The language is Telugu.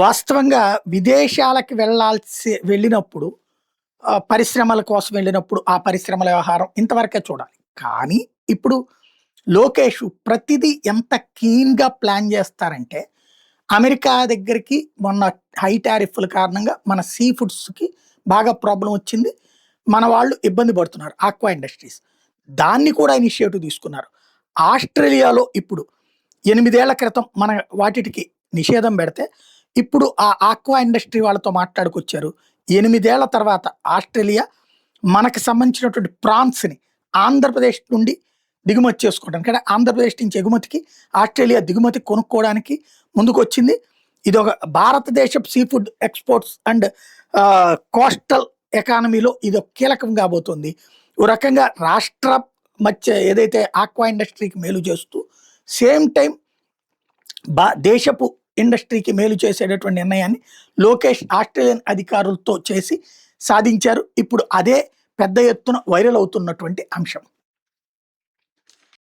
వాస్తవంగా విదేశాలకు వెళ్ళినప్పుడు పరిశ్రమల కోసం వెళ్ళినప్పుడు ఆ పరిశ్రమల వ్యవహారం ఇంతవరకే చూడాలి. కానీ ఇప్పుడు లోకేష్ ప్రతిదీ ఎంత కీన్‌గా ప్లాన్ చేస్తారంటే, అమెరికా దగ్గరికి మొన్న హై టారిఫ్‌ల కారణంగా మన సీ ఫుడ్స్‌కి బాగా ప్రాబ్లమ్ వచ్చింది. మన వాళ్ళు ఇబ్బంది పడుతున్నారు ఆక్వా ఇండస్ట్రీస్. దాన్ని కూడా ఇనిషియేటివ్ తీసుకున్నారు. ఆస్ట్రేలియాలో ఇప్పుడు 8 ఏళ్ల క్రితం మన వాటిటికి నిషేధం పెడితే, ఇప్పుడు ఆ ఆక్వా ఇండస్ట్రీ వాళ్ళతో మాట్లాడుకొచ్చారు. 8 ఏళ్ల తర్వాత ఆస్ట్రేలియా మనకు సంబంధించినటువంటి ప్రాన్స్‌ని ఆంధ్రప్రదేశ్ నుండి దిగుమతి చేసుకోవడానికి, అంటే ఆంధ్రప్రదేశ్ నుంచి ఎగుమతికి, ఆస్ట్రేలియా దిగుమతి కొనుక్కోవడానికి ముందుకొచ్చింది. ఇదొక భారతదేశపు sea food exports and coastal ఎకానమీలో ఇదొక కీలకం కాబోతుంది. ఓ రకంగా రాష్ట్ర మధ్య ఏదైతే ఆక్వా ఇండస్ట్రీకి మేలు చేస్తూ, సేమ్ టైమ్ దేశపు ఇండస్ట్రీకి మేలు చేసేటటువంటి నిర్ణయాన్ని లోకేష్ ఆస్ట్రేలియన్ అధికారులతో చేసి సాధించారు. ఇప్పుడు అదే పెద్ద ఎత్తున వైరల్ అవుతున్నటువంటి అంశం.